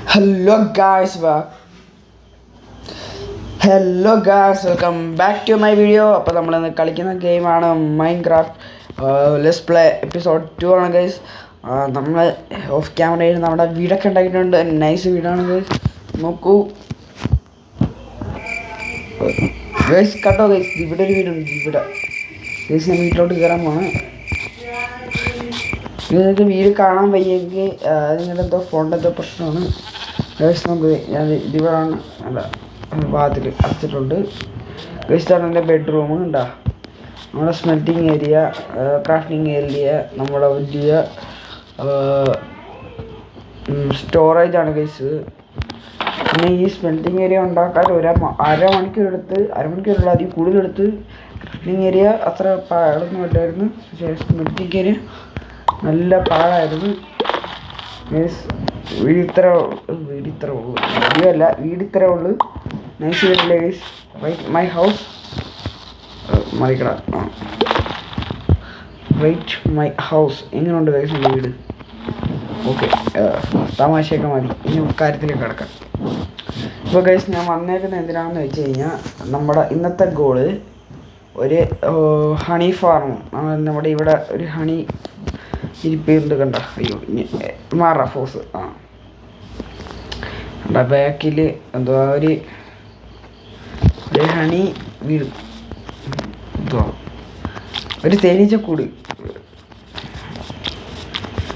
Hello guys welcome back to my video. അപ്പോൾ നമ്മളിന്ന് കളിക്കുന്ന ഗെയിമാണ് മൈൻക്രാഫ്റ്റ് ലെറ്റ്സ് പ്ലേ എപ്പിസോഡ് 2 ആണ് ഗൈസ്. നമ്മൾ ഓഫ് ക്യാമറയിൽ നമ്മുടെ വീടൊക്കെ ഉണ്ടാക്കിയിട്ടുണ്ട്. നൈസ് വീടാണ് ഗൈസ്, നോക്കൂ ഗൈസ്. കണ്ടോ ഗൈസ്, ഇവിടെ ഒരു വീടുണ്ട്. ഇവിടെ ഗൈസ് ഞാൻ വീട്ടിലോട്ട് കയറാൻ പോണ്. നിങ്ങൾക്ക് വീട് കാണാൻ വയ്യെങ്കിൽ നിങ്ങളുടെ എന്തോ ഫോണിൻ്റെ എന്തോ പ്രശ്നമാണ് ഗൈസ്. നമുക്ക് ഞാൻ ഇതിവിടാണ് അല്ല വാതിൽ അടച്ചിട്ടുണ്ട് ഗൈസ്. ഇതാണ് എൻ്റെ ബെഡ്റൂം. ഉണ്ടാ നമ്മുടെ സ്മെൽറ്റിങ് ഏരിയ, ക്രാഫ്റ്റിംഗ് ഏരിയ, നമ്മുടെ വലിയ സ്റ്റോറേജാണ് ഗൈസ്. പിന്നെ ഈ സ്മെൽറ്റിങ് ഏരിയ ഉണ്ടാക്കാൻ അരമണിക്കൂറുള്ള അതിൽ കൂടുതലെടുത്ത്. ക്രാഫ്റ്റിംഗ് ഏരിയ അത്ര പാടൊന്നും ഇല്ലായിരുന്നു, പക്ഷേ സ്മെൽറ്റിങ് ഏരിയ നല്ല പാടായിരുന്നു ഗൈസ്. വീട് ഇത്ര ഉള്ളു. നൈസ് വീടല്ലേ ഗൈസ്. മൈ ഹൗസ് മറിക്കട റൈറ്റ് മൈ ഹൗസ്. എങ്ങനെയുണ്ട് ഗൈസ് എൻ്റെ വീട്? ഓക്കെ, തമാശയൊക്കെ മതി, ഇനി കാര്യത്തിലേക്ക് കിടക്കാം. ഇപ്പോൾ ഗൈസ് ഞാൻ വന്നേക്കുന്നത് എന്തിനാണെന്ന് വെച്ച് കഴിഞ്ഞാൽ, നമ്മുടെ ഇന്നത്തെ ഗോള് ഒരു ഹണി ഫാർം. നമ്മുടെ ഇവിടെ ഒരു ഹണി ഇരിപ്പുണ്ട്, കണ്ട. അയ്യോ, മാറാ ഫോസ്. കണ്ട ബാക്കിൽ എന്തുവാ ഒരു ഹണി വീട്, എന്തുവാ ഒരു തേനീച്ചക്കൂട്.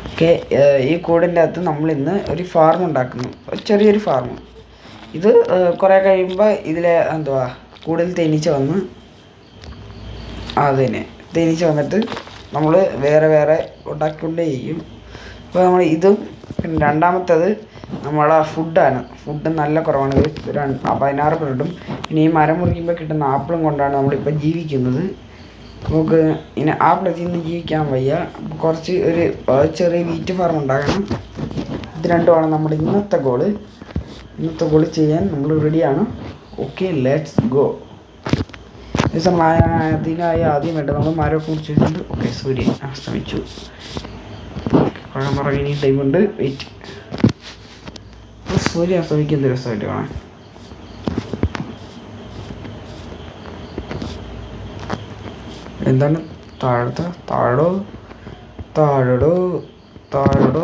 ഓക്കെ, ഈ കൂടിൻ്റെ അകത്ത് നമ്മളിന്ന് ഒരു ഫാർം ഉണ്ടാക്കുന്നു, ചെറിയൊരു ഫാർം. ഇത് കുറേ കഴിയുമ്പോൾ ഇതിൽ എന്തുവാ കൂടുതൽ തേനീച്ച വന്ന് അതിന് തേനീച്ച വന്നിട്ട് നമ്മൾ വേറെ ഉണ്ടാക്കിക്കൊണ്ടേ ചെയ്യും. അപ്പോൾ നമ്മൾ ഇതും പിന്നെ രണ്ടാമത്തേത് നമ്മളെ ഫുഡാണ്. ഫുഡ് നല്ല കുറവാണ്, 16 ബ്രെഡും പിന്നെ ഈ മരം മുറിക്കുമ്പോൾ കിട്ടുന്ന ആപ്പിളും കൊണ്ടാണ് നമ്മളിപ്പോൾ ജീവിക്കുന്നത്. നമുക്ക് ഇനി ആപ്പിളൊക്കെ ഇന്ന് ജീവിക്കാൻ വയ്യ. കുറച്ച് ഒരു ചെറിയ വീറ്റ് ഫാർം ഉണ്ടാക്കണം. ഇത് രണ്ടുമാണ് നമ്മുടെ ഇന്നത്തെ ഗോള് ചെയ്യാൻ നമ്മൾ റെഡിയാണ്. Okay, let's go. അതിനായി ആദ്യം വേണ്ട നമ്മൾ മരമൊക്കെ മുറിച്ച് വെച്ചിട്ടുണ്ട്. ഓക്കെ, സൂര്യൻ അസ്തമിച്ചു. പറയാൻ ഇനി ടൈമുണ്ട്, വെയിറ്റ്. സൂര്യൻ അസ്തമിക്കുന്ന രസമായിട്ട് കാണാൻ. എന്താണ് താഴടോ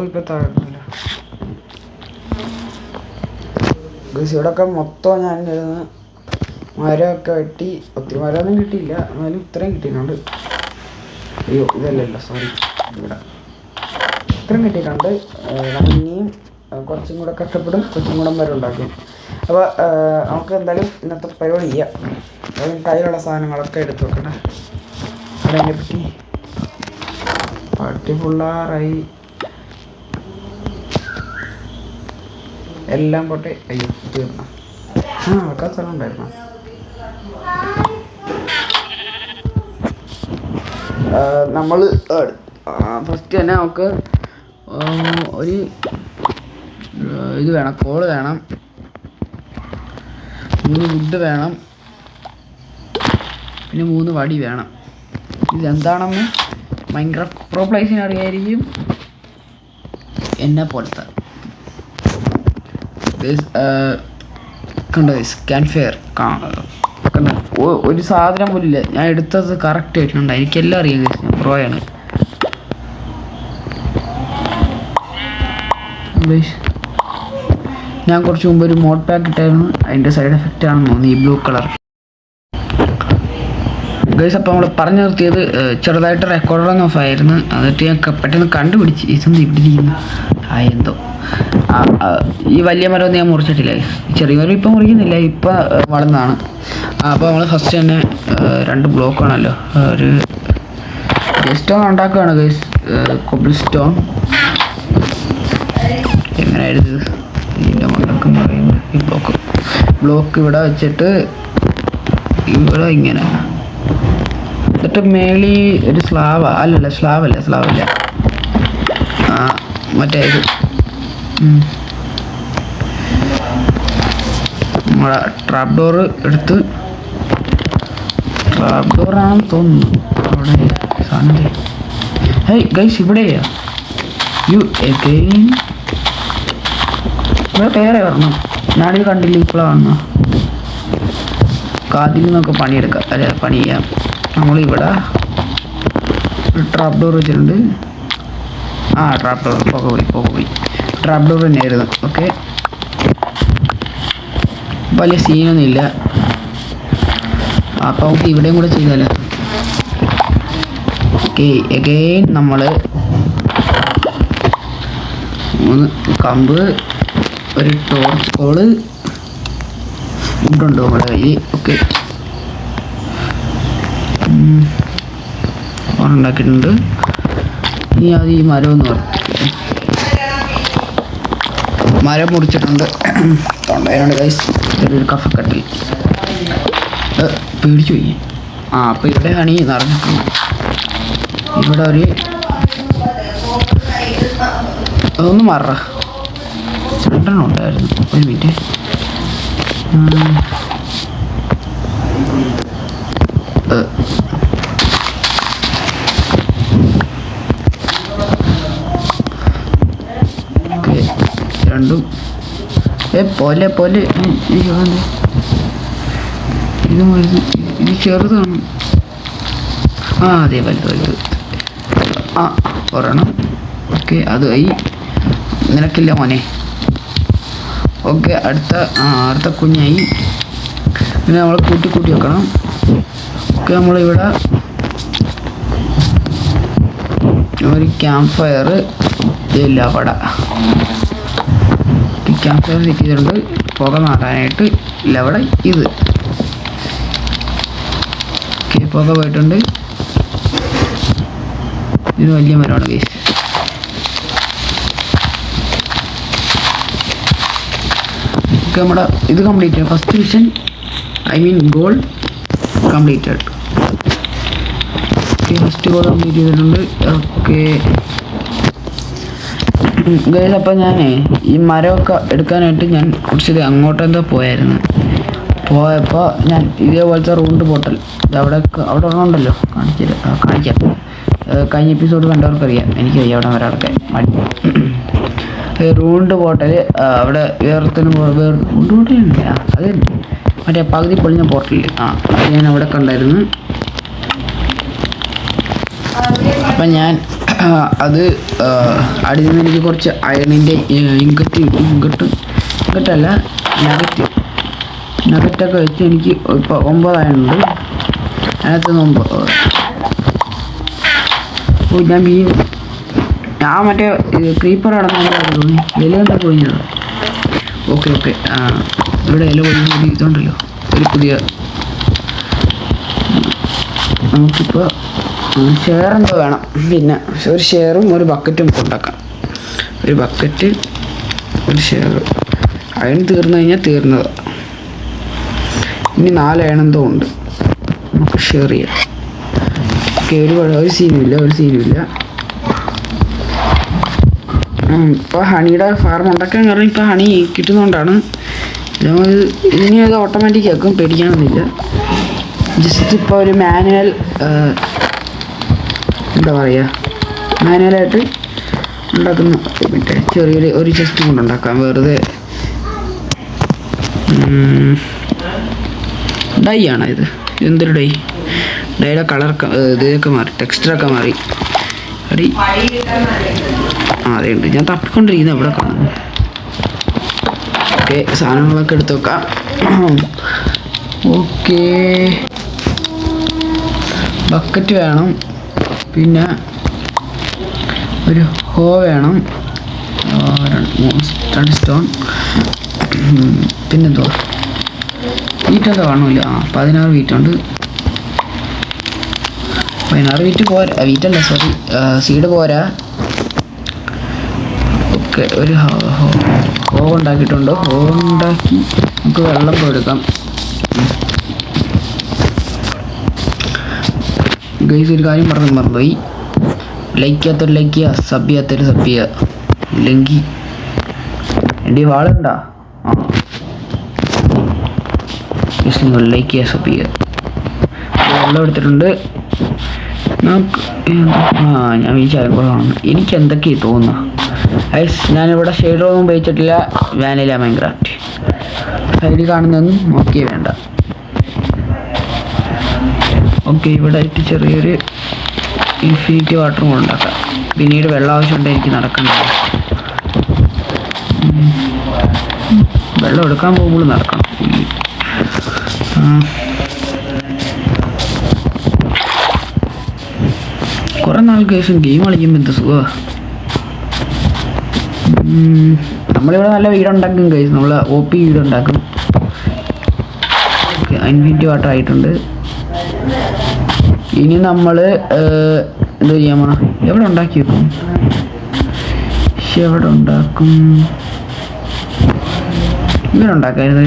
ഇപ്പം താഴെയില്ല ഗൈസ്. ഇവിടെയൊക്കെ മൊത്തം ഞാൻ മരമൊക്കെ വെട്ടി. ഒത്തിരി മരമൊന്നും കിട്ടിയില്ല, എന്നാലും ഇത്രയും കിട്ടിയിട്ടുണ്ട്. അയ്യോ, ഇതല്ലല്ലോ, സോറി. ഇവിടെ ഇത്രയും കിട്ടിയിട്ടുണ്ട്. നമ്മൾ ഇനിയും കുറച്ചും കൂടെ കഷ്ടപ്പെടും, കുറച്ചും കൂടെ മരം ഉണ്ടാക്കും. അപ്പോൾ നമുക്ക് എന്തായാലും ഇന്നത്തെ പരിപാടി ചെയ്യാം. അതിന് കയ്യിലുള്ള സാധനങ്ങളൊക്കെ എടുത്ത് വെക്കട്ടെ. അതിനെ പറ്റി ഫുള്ളാറായി എല്ലാം പോട്ടെ. അയ്യോ, തീർന്ന ആൾക്കാർ സ്ഥലം ഉണ്ടായിരുന്നു. നമ്മൾ ഫസ്റ്റ് തന്നെ നമുക്ക് ഒരു ഇത് വേണം, കോള് വേണം, 3 വുഡ് വേണം, പിന്നെ 3 വടി വേണം. ഇതെന്താണെന്ന് മൈൻക്രാഫ്റ്റ് പ്രോ പ്ലേസിന് അറിയായിരിക്കും, എന്നെ പോലത്തെ. കണ്ടോ ക്യാൻ ഫെയർ കണ്ട, ഒരു സാധനം പോലും ഇല്ല. ഞാൻ എടുത്തത് കറക്റ്റ് ആയിട്ടുണ്ട്, എനിക്കെല്ലാം അറിയാം. ഞാൻ പ്രോയാണ്. ഞാൻ കുറച്ച് മുമ്പ് ഒരു മോഡ് പാക്ക് ഇട്ടായിരുന്നു, അതിൻ്റെ സൈഡ് എഫക്റ്റ് ആണെന്ന് തോന്നുന്നു ഈ ബ്ലൂ കളർ ഗൈസ്. അപ്പോൾ നമ്മൾ പറഞ്ഞു നിർത്തിയത് ചെറുതായിട്ട് റെക്കോർഡറൊന്നും ഓഫ് ആയിരുന്നു. എന്നിട്ട് ഞാൻ പെട്ടെന്ന് കണ്ടുപിടിച്ച് ഇതൊന്നും ഇവിടെ ഇരിക്കുന്നു. എന്തോ ഈ വലിയ മരമൊന്നും ഞാൻ മുറിച്ചിട്ടില്ല ഗൈസ്. ചെറിയ മരം ഇപ്പം മുറിക്കുന്നില്ല, ഇപ്പം വളർന്നതാണ്. അപ്പോൾ നമ്മൾ ഫസ്റ്റ് തന്നെ 2 ബ്ലോക്ക് ആണല്ലോ, ഒരു സ്റ്റോൺ ഉണ്ടാക്കുകയാണ് ഗൈസ്. കൊബിൾ സ്റ്റോൺ എങ്ങനെയായിരുന്നു ഇതിൻ്റെ മണ്ടക്കം പറയുന്നത്? ഈ ബ്ലോക്ക് ഇവിടെ വെച്ചിട്ട് ഇവിടെ ഇങ്ങനെ, എന്നിട്ട് മേളി ഒരു സ്ലാവല്ല മറ്റേ ഇത് നമ്മളെ ട്രാപ്പ് ഡോറ് എടുത്ത്, ട്രാപ്പ് ഡോറാണെന്ന് തോന്നുന്നു അവിടെ സാധനം. ഹേയ് ഗൈസ്, ഇവിടെയാ യു അഗൈൻ. ഇവിടെ വേറെ വരണം. ഞാനിത് കണ്ടില്ല, ഇപ്പോഴാണ് കാതിൽ നിന്നൊക്കെ പണിയെടുക്കാം, അല്ലെ പണി ചെയ്യാം. നമ്മളിവിടെ ഒരു ട്രാപ്പ് ഡോർ വെച്ചിട്ടുണ്ട്. ട്രാപ്പ് ഡോർ പോയി ട്രാപ്പ് ഡോർ തന്നെയായിരുന്നു. ഓക്കെ, വലിയ സീനൊന്നും ഇല്ല. അപ്പോൾ നമുക്ക് ഇവിടെയും കൂടെ ചെയ്താലോ. ഓക്കെ, എഗെയിൻ നമ്മൾ 3 കമ്പ്, ഒരു ടോർച്ച് കോള് ഉണ്ടുണ്ട് നമ്മുടെ കയ്യിൽ. ഓക്കെ, ഉണ്ടാക്കിയിട്ടുണ്ട്. ഇനി അത് ഈ മരം എന്ന് പറഞ്ഞു, മരം മുറിച്ചിട്ടുണ്ട്. തൊണ്ടയിലുണ്ട് ഗൈസ്, ചെറിയൊരു കഫക്കെട്ടിൽ പേടിച്ചു പോയി. അപ്പോൾ ഇവിടെയാണ് ഈ നിറഞ്ഞിട്ടുണ്ട്. ഇവിടെ ഒരു അതൊന്ന് മറ 2 ഉണ്ടായിരുന്നു. ഒരു മിനിറ്റ്. ഓക്കെ, 2 പോലെ ഇത് ചെറുതാണ്. അതെ, വലുത്. ഒരെണ്ണം. ഓക്കെ, അത് നിനക്കില്ല മോനെ. ഓക്കെ, അടുത്ത കുഞ്ഞായി. പിന്നെ നമ്മൾ കൂട്ടി വെക്കണം. ഓക്കെ, നമ്മളിവിടെ ഒരു ക്യാമ്പ് ഫയർ ഇല്ല. അവിടെ ക്യാമ്പ് ഫയർ സെറ്റ് ചെയ്തിട്ടുണ്ട് പുക മാറാനായിട്ട്. ഇല്ല, അവിടെ ഇത് പുക പോയിട്ടുണ്ട്. ഇത് വലിയ മരമാണ് ഗൈസ്. ഓക്കെ, നമ്മുടെ ഇത് complete. First mission, goal completed. Okay, first goal complete ചെയ്തിട്ടുണ്ട്. ഓക്കെ ഗൈസ്, അപ്പം ഞാൻ ഈ മരമൊക്കെ എടുക്കാനായിട്ട് ഞാൻ കുറച്ച് അങ്ങോട്ടെന്തോ പോയപ്പോൾ ഞാൻ ഇതേപോലത്തെ റൂണ്ട് പോർട്ടൽ അവിടെ ഉണ്ടല്ലോ, കാണിക്കാം. കഴിഞ്ഞ എപ്പിസോഡ് കണ്ടവർക്കറിയാം, എനിക്കറിയാം അവിടെ വരാടൊക്കെ മടി. റൂണ്ട് പോർട്ടൽ അവിടെ റൂണ്ട് പോർട്ടലില്ല, അത് മറ്റേ പകുതി പൊളിഞ്ഞ പോർട്ടൽ. അത് ഞാൻ അവിടെ കണ്ടായിരുന്നു. അപ്പം ഞാൻ അത് അടിയിൽ നിന്ന് എനിക്ക് കുറച്ച് അയണിൻ്റെ ഇങ്കട്ടല്ല നഗറ്റൊക്കെ വെച്ച് എനിക്ക് ഇപ്പോൾ 9 അയണുണ്ട്. അതിനകത്ത് 9. ഞാൻ മറ്റേ ക്രീപ്പർ അടങ്ങാൻ തോന്നി, ഇല എന്താ പൊഴിഞ്ഞത്. ഓക്കെ, ഇവിടെ ഇല പൊഴിഞ്ഞ ഇതുണ്ടല്ലോ, ഒരു പുതിയ. നമുക്കിപ്പോൾ ഷെയർ എന്തോ വേണം. പിന്നെ ഒരു ഷെയറും ഒരു ബക്കറ്റും ഉണ്ടാക്കാം. ഒരു ബക്കറ്റ്, ഒരു ഷെയർ. അയൺ തീർന്നു കഴിഞ്ഞാൽ തീർന്നത്. ഇനി 4 അയണെന്തോ ഉണ്ട്, നമുക്ക് ഷെയർ ചെയ്യാം. ഓക്കെ, ഒരു സീനുമില്ല. ഇപ്പോൾ ഹണിയുടെ ഫാർം ഉണ്ടാക്കാൻ കാരണം ഇപ്പോൾ ഹണി കിട്ടുന്നതുകൊണ്ടാണ്. ഇതിനി അത് ഓട്ടോമാറ്റിക് ആക്കും, പേടിക്കാനൊന്നുമില്ല. ജസ്റ്റ് ഇപ്പോൾ ഒരു മാനുവൽ എന്താ പറയുക, മാനുവലായിട്ട് ഉണ്ടാക്കുന്ന മറ്റേ ചെറിയൊരു ചെസ്റ്റ് കൊണ്ട് ഉണ്ടാക്കാം. വെറുതെ ഡൈ ആണ് ഇത്. എന്തൊരു ഡൈയുടെ കളർ ഇതൊക്കെ മാറി, ടെക്സ്റ്ററൊക്കെ മാറി. അതെയുണ്ട്, ഞാൻ തപ്പിക്കൊണ്ടിരിക്കുന്നത് ഇവിടെ കാണുന്നു. ഓക്കെ, സാധനങ്ങളൊക്കെ എടുത്ത് വെക്കാം. ഓക്കെ, ബക്കറ്റ് വേണം, പിന്നെ ഒരു ഹോ വേണം, 2 സ്റ്റോൺ, പിന്നെന്തോ വീറ്റെന്താ കാണില്ല. 16 വീറ്റുണ്ട്. 16 വീറ്റ് പോരാ, വീറ്റല്ല സോറി, സീഡ് പോരാ. ഓക്കെ, ഒരു ഹോ ഉണ്ടാക്കിയിട്ടുണ്ട്. ഹോ ഉണ്ടാക്കി നമുക്ക് വെള്ളം പോയെടുക്കാം. ഗൈസ്, ഒരു കാര്യം മറന്നുപോയി. ലൈക്ക് ചെയ്യാത്തൊരു ലൈക്ക് ചെയ്യുക, സബ് ചെയ്യാത്തൊരു സബ് ചെയ്യുക. ഇല്ലെങ്കിൽ എൻ്റെ വാളുണ്ടാ നിങ്ങൾ ലൈക്ക് ചെയ്യുക, സബ് ചെയ്യുക. വെള്ളം എടുത്തിട്ടുണ്ട്. നമുക്ക് ഞാൻ വിചാരം കുറവാണ്. എനിക്ക് എന്തൊക്കെയാണ് തോന്നുന്നത്. ഞാനിവിടെ ഷെയ്ഡ് ഒന്നും ഉപയോഗിച്ചിട്ടില്ല. വാനില മൈൻക്രാഫ്റ്റ് സൈഡിൽ കാണുന്നതൊന്നും നോക്കിയേ വേണ്ട. ഓക്കെ, ഇവിടെ ആയിട്ട് ചെറിയൊരു ഇൻഫിനിറ്റി വാട്ടറും കൂടെ ഉണ്ടാക്കാം. പിന്നീട് വെള്ളം ആവശ്യമുണ്ട് എനിക്ക് നടക്കണ്ടത്. വെള്ളം എടുക്കാൻ പോകുമ്പോൾ നടക്കണം. കുറേ നാൾക്ക് ശേഷം ഗെയിം കളിക്കുമ്പോൾ എന്ത് സുഖമാണ്. നമ്മളിവിടെ നല്ല വീടുണ്ടാക്കും ഗൈസ്. നമ്മൾ OP വീടുണ്ടാക്കും. ഇൻഫിനിറ്റി വാട്ടർ ആയിട്ടുണ്ട്. ഇനി നമ്മൾ എന്താ ചെയ്യാൻ പോണ? എവിടെ ഉണ്ടാക്കി വെക്കും? എവിടെ ഉണ്ടാക്കും? ഇവിടെ ഉണ്ടാക്കായിരുന്നു.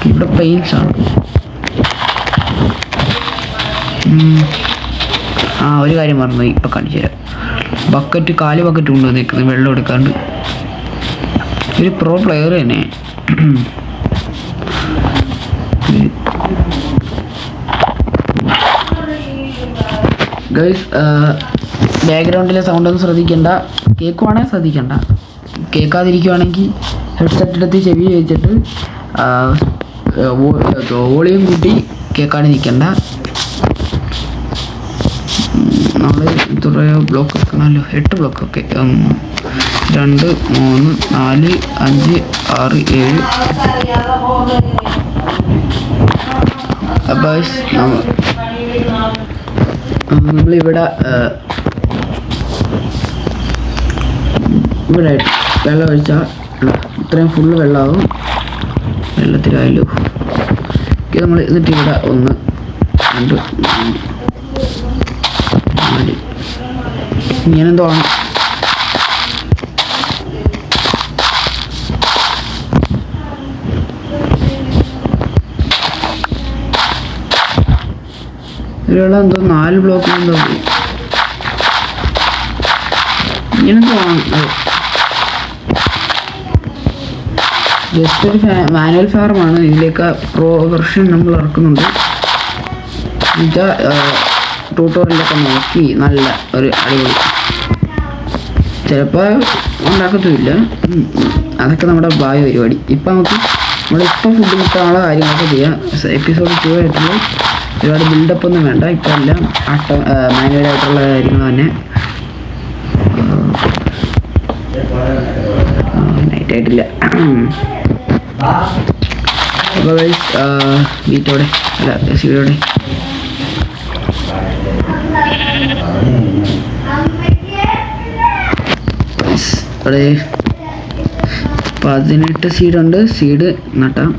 ഇവിടെ പെയിൻസ് ആണ്. ഒരു കാര്യം മറന്നു, ഇപ്പം കാണിച്ചു തരാം. കാല് ബക്കറ്റ് കൊണ്ടുവന്നേക്കുന്നത് വെള്ളം എടുക്കാണ്ട്. ഒരു പ്രോ പ്ലെയർ തന്നെ. ഗൈസ്, ബാക്ക്ഗ്രൗണ്ടിലെ സൗണ്ടൊന്നും ശ്രദ്ധിക്കണ്ട. കേൾക്കുവാണെങ്കിൽ ശ്രദ്ധിക്കണ്ട. കേൾക്കാതിരിക്കുവാണെങ്കിൽ ഹെഡ്സെറ്റ് എടുത്ത് ചെവി വെച്ചിട്ട് വോളിയം കൂട്ടി കേൾക്കാതെ നിൽക്കണ്ട. നമ്മൾ ഇത്ര ബ്ലോക്ക് വെക്കണമല്ലോ. 8 ബ്ലോക്ക്. ഓക്കെ, 1 2 3 4 5 6 7. അപ്പോൾ നമ്മളിവിടെ വെള്ളം ഒഴിച്ചാൽ ഇത്രയും ഫുള്ള് വെള്ളമാകും. വെള്ളത്തിലായാലും നമ്മൾ എന്നിട്ട് ഇവിടെ 1 2 4 ഇങ്ങനെന്തോ ആണ്. ഇതിലുള്ള എന്തോ 4 ബ്ലോക്ക് എന്തോ ഇങ്ങനെന്തോ ആണ്. ജസ്റ്റ് ഒരു മാനുവൽ ഫാർമാണ്. ഇതിലേക്ക് പ്രോ വെർഷൻ നമ്മൾ ഇറക്കുന്നുണ്ട്. എന്നുവെച്ചാൽ ട്യൂട്ടോറിയലൊക്കെ നോക്കി നല്ല ഒരു അടിപൊളി. ചിലപ്പോൾ ഉണ്ടാക്കത്തുമില്ല. അതൊക്കെ നമ്മുടെ ഭാവി പരിപാടി. ഇപ്പം നമ്മളിപ്പം ഫുഡ് കിട്ടാനുള്ള കാര്യങ്ങളൊക്കെ ചെയ്യാം. എപ്പിസോഡ് 2 ആയിട്ടുള്ള ഒരുപാട് ബിൽഡപ്പ് ഒന്നും വേണ്ട. ഇപ്പം എല്ലാം മാനുവലായിട്ടുള്ള കാര്യങ്ങൾ തന്നെ. നൈറ്റായിട്ടില്ല. അപ്പോൾ വീട്ടോടെ അല്ല സീഡോടെ അവിടെ 18 സീഡുണ്ട്. സീഡ് നട്ടാം.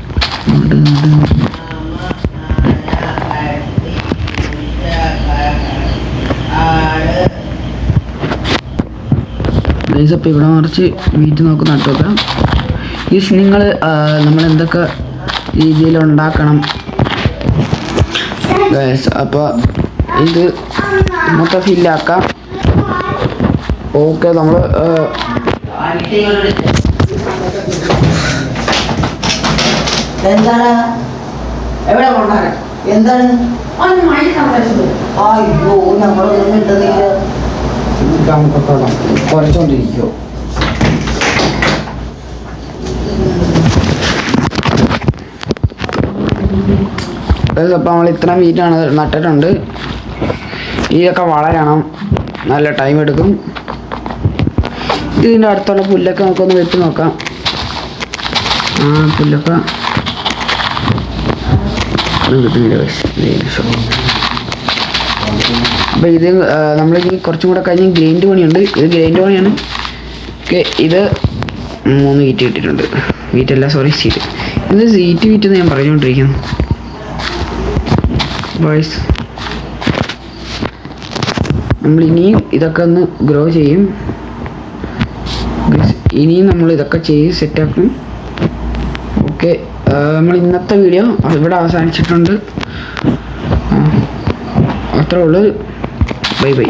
അപ്പോൾ ഇവിടെ മറിച്ച് വീറ്റ് നോക്കി നട്ടു വെക്കാം. നിങ്ങൾ നമ്മളെന്തൊക്കെ രീതിയിൽ ഉണ്ടാക്കണം ഗൈസ്. അപ്പോൾ ഇത് മൊത്തം ഫില്ലാക്കാം. ഓക്കെ, നമ്മൾ എന്താണ് എവിടെ കൊണ്ടാണ് എന്താണ് അയ്യോ നമ്മളൊന്നും കിട്ടുന്നില്ല. കുറച്ചോണ്ടിരിക്കോ. അപ്പോൾ നമ്മൾ ഇത്രയും വീറ്റാണ് നട്ടിട്ടുണ്ട്. ഇതൊക്കെ വളരണം, നല്ല ടൈം എടുക്കും. ഇതിൻ്റെ അടുത്തുള്ള പുല്ലൊക്കെ നമുക്കൊന്ന് വെട്ടി നോക്കാം. പുല്ലൊക്കെ കിട്ടുന്നില്ല. അപ്പോൾ ഇത് നമ്മളിനി കുറച്ചും കൂടെ കഴിഞ്ഞ് ഗ്രൈൻഡ് പണിയുണ്ട്. ഇത് ഗ്രൈൻഡ് പണിയാണ്. ഓക്കെ, ഇത് 3 വീറ്റ് കിട്ടിയിട്ടുണ്ട്. വീറ്റല്ല, സോറി, സീറ്റ്. ഇത് സീറ്റ് വീറ്റെന്ന് ഞാൻ പറഞ്ഞുകൊണ്ടിരിക്കുന്നു ബോയ്സ്. നമ്മളിനിയും ഇതൊക്കെ ഒന്ന് ഗ്രോ ചെയ്യും. ഇനിയും നമ്മൾ ഇതൊക്കെ ചെയ്ത് സെറ്റാക്കും. ഓക്കെ, നമ്മൾ ഇന്നത്തെ വീഡിയോ ഇവിടെ അവസാനിച്ചിട്ടുണ്ട്. അത്രേ ഉള്ളൂ. Bye bye.